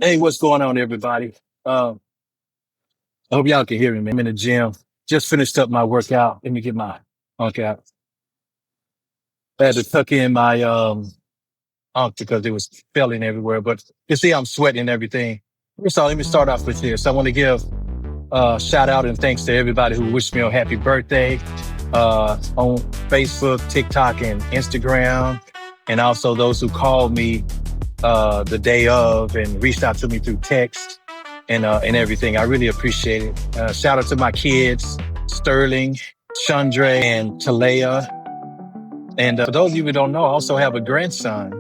Hey, what's going on, everybody? I hope y'all can hear me, man. I'm in the gym. Just finished up my workout. Let me get my workout. I had to tuck in my unk because it was filling everywhere. But you see, I'm sweating and everything. First of all, let me start off with this. I want to give shout out and thanks to everybody who wished me a happy birthday on Facebook, TikTok, and Instagram, and also those who called me the day of and reached out to me through text and everything. I really appreciate it. Shout out to my kids, Sterling, Chandra, and Talea. And for those of you who don't know, I also have a grandson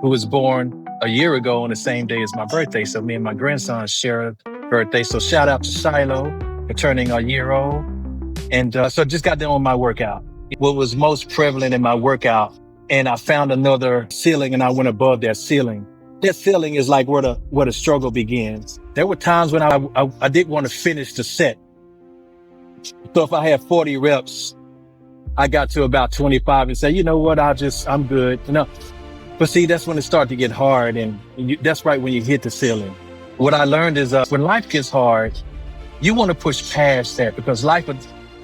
who was born a year ago on the same day as my birthday. So me and my grandson share a birthday. So shout out to Shiloh for turning a year old. And so just got done with my workout. What was most prevalent in my workout, and I found another ceiling and I went above that ceiling. That ceiling is like where the struggle begins. There were times when I didn't want to finish the set. So if I had 40 reps, I got to about 25 and say, you know what, I'm good. But see, that's when it started to get hard, and that's right when you hit the ceiling. What I learned is when life gets hard, you want to push past that, because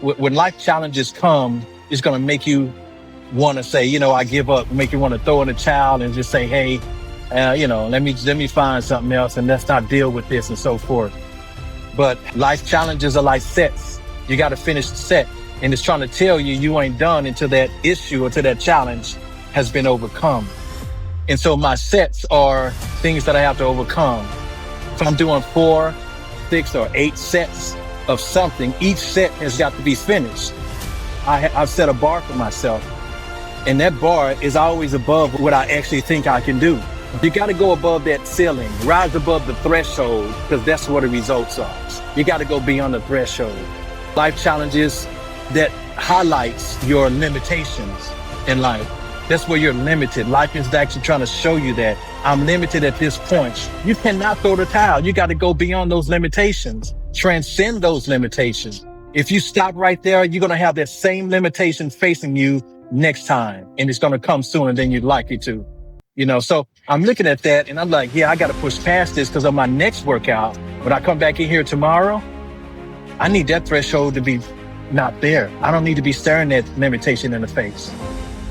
when life challenges come, it's going to make you want to say, I give up, make you want to throw in a towel and just say, hey, let me find something else and let's not deal with this and so forth. But life challenges are like sets. You got to finish the set, and it's trying to tell you ain't done until that issue or until that challenge has been overcome. And so my sets are things that I have to overcome. If I'm doing 4, 6, or 8 sets of something, each set has got to be finished. I've set a bar for myself, and that bar is always above what I actually think I can do. You got to go above that ceiling, rise above the threshold, because that's where the results are. You got to go beyond the threshold. Life challenges that highlights your limitations in life. That's where you're limited. Life is actually trying to show you that I'm limited at this point. You cannot throw the towel. You got to go beyond those limitations, transcend those limitations. If you stop right there, you're going to have that same limitation facing you next time, and it's going to come sooner than you'd like it to. So I'm looking at that and I'm like, yeah, I got to push past this, because on my next workout, when I come back in here tomorrow, I need that threshold to be not there. I don't need to be staring that limitation in the face.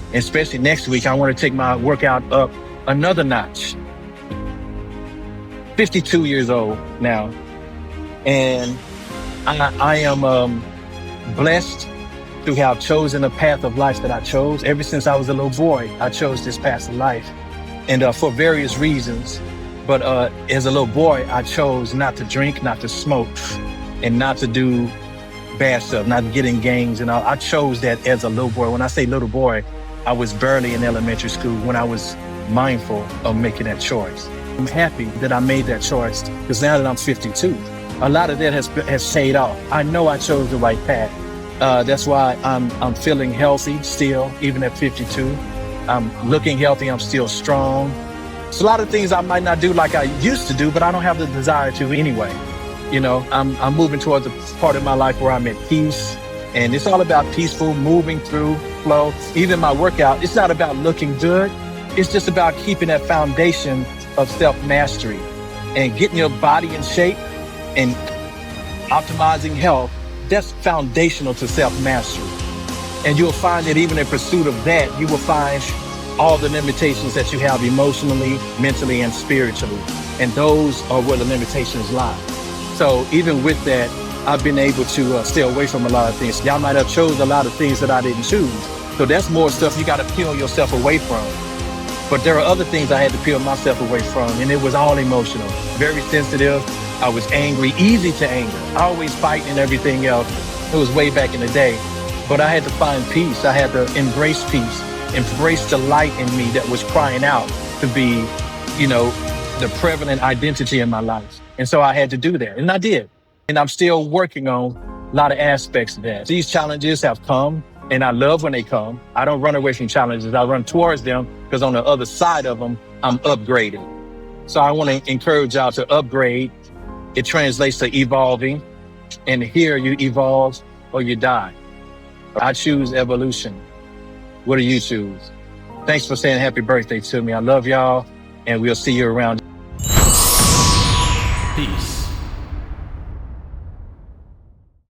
And especially next week, I want to take my workout up another notch. 52 years old now. And I am blessed to have chosen a path of life that I chose. Ever since I was a little boy, I chose this path of life. And for various reasons. But as a little boy, I chose not to drink, not to smoke, and not to do bad stuff, not to get in gangs and all. I chose that as a little boy. When I say little boy, I was barely in elementary school when I was mindful of making that choice. I'm happy that I made that choice, because now that I'm 52, a lot of that has paid off. I know I chose the right path. That's why I'm feeling healthy still, even at 52. I'm looking healthy. I'm still strong. It's a lot of things I might not do like I used to do, but I don't have the desire to anyway. I'm moving towards a part of my life where I'm at peace, and it's all about peaceful moving through flow. Even my workout, it's not about looking good. It's just about keeping that foundation of self-mastery and getting your body in shape and optimizing health. That's foundational to self-mastery. And you'll find that even in pursuit of that, you will find all the limitations that you have emotionally, mentally, and spiritually. And those are where the limitations lie. So even with that, I've been able to stay away from a lot of things. Y'all might have chose a lot of things that I didn't choose. So that's more stuff you got to peel yourself away from. But there are other things I had to peel myself away from, and it was all emotional. Very sensitive. I was angry, easy to anger, always fighting and everything else. It was way back in the day. But I had to find peace. I had to embrace peace, embrace the light in me that was crying out to be, the prevalent identity in my life. And so I had to do that, and I did. And I'm still working on a lot of aspects of that. These challenges have come, and I love when they come. I don't run away from challenges. I run towards them, because on the other side of them, I'm upgrading. So I want to encourage y'all to upgrade. It translates to evolving. And here you evolve or you die. I choose evolution. What do you choose? Thanks for saying happy birthday to me. I love y'all, and we'll see you around. Peace.